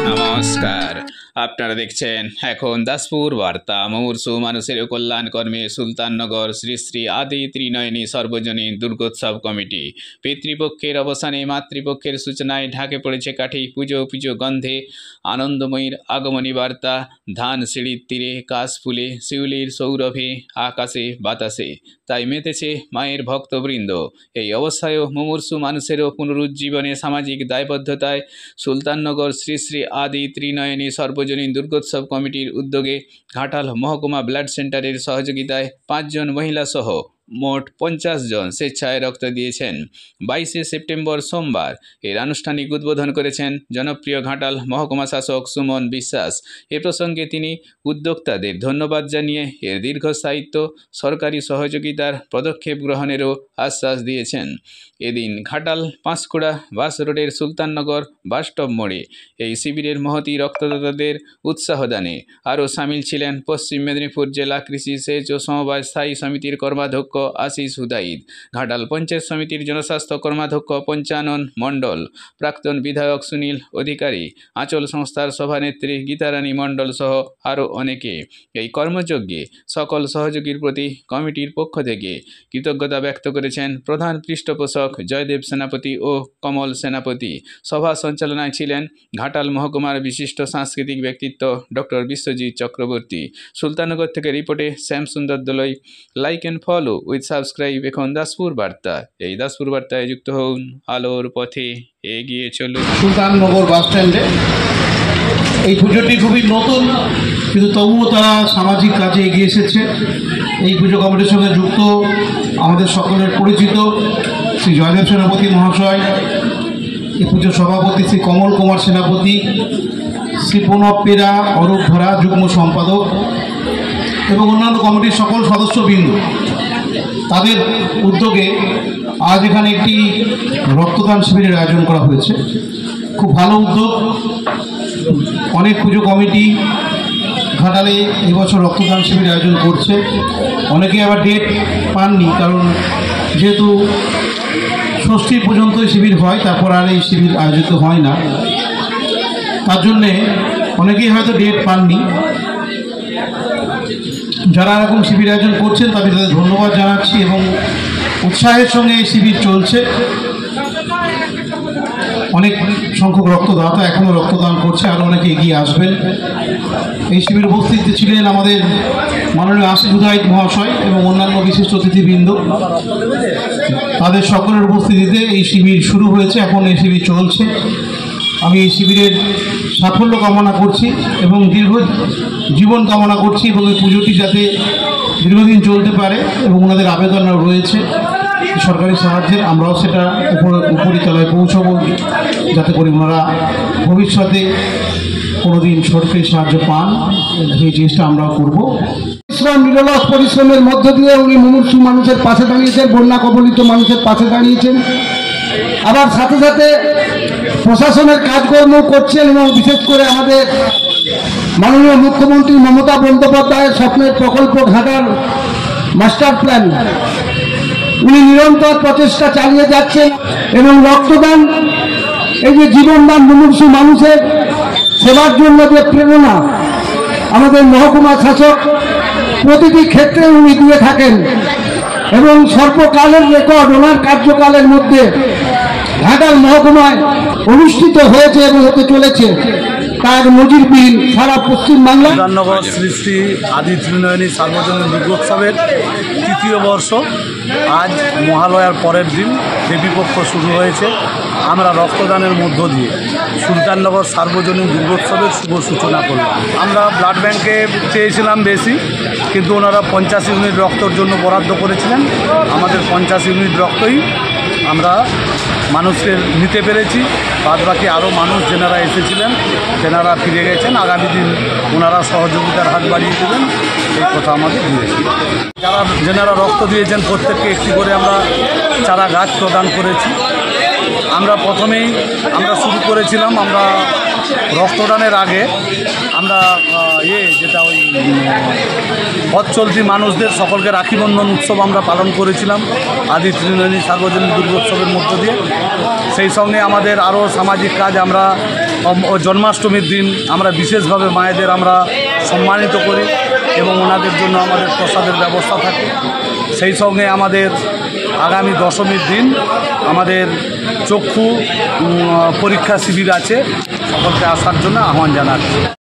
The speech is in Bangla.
নমস্কার, আপনারা দেখছেন এখন দাসপুর বার্তা। মুমূর্ষু মানুষের কল্যাণ কর্মে সুলতাননগর শ্রী শ্রী আদি ত্রিনয়নী সর্বজনীন দুর্গোৎসব কমিটি। পিতৃপক্ষের অবসানে মাতৃপক্ষের সূচনায় ঢাকে পড়েছে কাঠি। পুজো পুজো গন্ধে আনন্দময়ীর আগমনী বার্তা। ধান সিঁড়ির তীরে কাশফুলে শিউলির সৌরভে আকাশে বাতাসে তাই মেতেছে মায়ের ভক্তবৃন্দ। এই অবস্থায়ও মুমূর্ষু মানুষেরও পুনরুজ্জীবনে সামাজিক দায়বদ্ধতায় সুলতাননগর শ্রী শ্রী আদি ত্রিনয়নী সর্বজনীন দুর্গোৎসব কমিটির উদ্যোগে ঘাটাল মহকুমা ব্লাড সেন্টারের সহযোগিতায় 5 জন মহিলা সহ মোট 50 জন স্বেচ্ছায় রক্ত দিয়েছেন। 22শে সেপ্টেম্বর সোমবার এর আনুষ্ঠানিক উদ্বোধন করেছেন জনপ্রিয় ঘাটাল মহকুমা শাসক সুমন বিশ্বাস। এ প্রসঙ্গে তিনি উদ্যোক্তাদের ধন্যবাদ জানিয়ে এর দীর্ঘস্থায়িত্ব, সরকারি সহযোগিতার পদক্ষেপ গ্রহণেরও আশ্বাস দিয়েছেন। এদিন ঘাটাল পাঁশকুড়া বাস রোডের সুলতাননগর বাসস্টপ মোড়ে এই শিবিরের মহতি রক্তদাতাদের উৎসাহ দানে আরও সামিল ছিলেন পশ্চিম মেদিনীপুর জেলা কৃষি সেচ ও সমবায় স্থায়ী সমিতির কর্মাধ্যক্ষ আশিস হুদাইদ, ঘাটাল পঞ্চায়েত সমিতির জনস্বাস্থ্য কর্মাধ্যক্ষ পঞ্চানন মণ্ডল, প্রাক্তন বিধায়ক সুনীল অধিকারী, আঁচল সংস্থার সভানেত্রী গীতারানী মণ্ডল সহ আরও অনেকে। এই কর্মযজ্ঞে সকল সহযোগীর প্রতি কমিটির পক্ষ থেকে কৃতজ্ঞতা ব্যক্ত করেছেন প্রধান পৃষ্ঠপোষক জয়দেব সেনাপতি ও কমল সেনাপতি। সভা সঞ্চালনায় ছিলেন ঘাটাল মহকুমার বিশিষ্ট সাংস্কৃতিক ব্যক্তিত্ব ডক্টর বিশ্বজিৎ চক্রবর্তী। সুলতাননগর থেকে রিপোর্টে শ্যামসুন্দর দলই। Like and follow with subscribe এখন দাসপুর বার্তা। এই দাসপুর বার্তায় যুক্ত হন, আলোর পথে এগিয়ে চলুন। সুলতাননগর বাস স্ট্যান্ডে এই পুজোটি খুবই নতুন, কিন্তু তবুও তারা সামাজিক কাজে এগিয়ে এসেছে। এই পুজো কমিটির সঙ্গে যুক্ত আমাদের সকলের পরিচিত শ্রী জয়দেব সেনাপতি মহাশয়, এই পুজোর সভাপতি শ্রী কমল কুমার সেনাপতি, শ্রী প্রণব পেরা, অরূপ ধরা যুগ্ম সম্পাদক এবং অন্যান্য কমিটির সকল সদস্যবৃন্দ, তাদের উদ্যোগে আজ এখানে একটি রক্তদান শিবিরের আয়োজন করা হয়েছে। খুব ভালো উদ্যোগ। অনেক পুজো কমিটি ঘাটালে এবছর রক্তদান শিবির আয়োজন করছে। অনেকে আবার ডেট পাননি, কারণ যেহেতু ষষ্ঠী পর্যন্তই শিবির হয়, তারপর আর এই শিবির আয়োজিত হয় না, তার জন্যে অনেকেই হয়তো ডেট পাননি। যারা এরকম শিবির আয়োজন করছেন তাদের ধন্যবাদ জানাচ্ছি এবং উৎসাহের সঙ্গে এই শিবির চলছে। অনেক সংখ্যক রক্তদাতা এখনও রক্তদান করছে, আরও অনেকে এগিয়ে আসবেন। এই শিবির উপস্থিত ছিলেন আমাদের মাননীয় আশিস হুদাইদ মহাশয় এবং অন্যান্য বিশিষ্ট অতিথিবৃন্দ। তাদের সকলের উপস্থিতিতে এই শিবির শুরু হয়েছে, এখন এই শিবির চলছে। আমি এই শিবিরের সাফল্য কামনা করছি এবং দীর্ঘ জীবন কামনা করছি এবং এই পুজোটি যাতে দীর্ঘদিন চলতে পারে এবং ওনাদের আবেদনও রয়েছে সরকারি সাহায্যের। আমরাও সেটা উপরিতলায় পৌঁছব, যাতে করে ওনারা ভবিষ্যতে কোনোদিন সরকারি সাহায্য পান, সেই জিনিসটা আমরাও করব। নিরলস পরিশ্রমের মধ্য দিয়ে উনি মুমূর্ষু মানুষের পাশে দাঁড়িয়েছেন, বন্যা কবলিত মানুষের পাশে দাঁড়িয়েছেন, আবার সাথে সাথে প্রশাসনের কাজকর্ম করছেন এবং বিশেষ করে আমাদের মাননীয় মুখ্যমন্ত্রী মমতা বন্দ্যোপাধ্যায়ের স্বপ্নের প্রকল্প ঘাটাল মাস্টার প্ল্যান উনি নিরন্তর প্রচেষ্টা চালিয়ে যাচ্ছেন এবং রক্তদান, এই যে জীবনদান, মুমূর্ষু মানুষের সেবার জন্য যে প্রেরণা আমাদের মহকুমা শাসক প্রতিটি ক্ষেত্রে উনি দিয়ে থাকেন এবং সর্বকালের রেকর্ড ওনার কার্যকালের মধ্যে ঘাটাল মহকুমায় অনুষ্ঠিত হয়েছে এবং হতে চলেছে, তার নজিরবিহীন সারা পশ্চিমবাংলা। সুলতাননগর শ্রী শ্রী আদি ত্রিনয়নী সার্বজনীন দুর্গোৎসবের তৃতীয় বর্ষ। আজ মহালয়ার পরের দিন দেবীপক্ষ শুরু হয়েছে। আমরা রক্তদানের মধ্য দিয়ে সুলতাননগর সার্বজনীন দুর্গোৎসবের শুভ সূচনা করলাম। আমরা ব্লাড ব্যাংকে চেয়েছিলাম বেশি, কিন্তু ওনারা 50 ইউনিট রক্তর জন্য বরাদ্দ করেছিলেন। আমাদের 50 ইউনিট রক্তই আমরা মানুষকে নিতে পেরেছি। বাদবাকি আরও মানুষ যেনারা এসেছিলেন তেনারা ফিরে গেছেন। আগামী দিন ওনারা সহযোগিতার হাত বাড়িয়ে দেবেন, এই কথা আমাদের দিয়েছি। যেনারা রক্ত দিয়েছেন প্রত্যেককে একটি করে আমরা চারা গাছ প্রদান করেছি। আমরা প্রথমেই শুরু করেছিলাম, আমরা রক্তদানের আগে আমরা যেটা ওই পথ চলতি মানুষদের সকলকে রাখি বন্ধন উৎসব আমরা পালন করেছিলাম আদি ত্রিনয়নী সার্বজনীন দুর্গোৎসবের মধ্য দিয়ে। সেই সঙ্গে আমাদের আরও সামাজিক কাজ, আমরা জন্মাষ্টমীর দিন আমরা বিশেষভাবে মায়েদের আমরা সম্মানিত করি এবং ওনাদের জন্য আমাদের প্রসাদের ব্যবস্থা থাকে। সেই সঙ্গে আমাদের আগামী দশমীর দিন আমাদের চক্ষু পরীক্ষা শিবির আছে, সকলকে আসার জন্য আহ্বান জানাচ্ছি।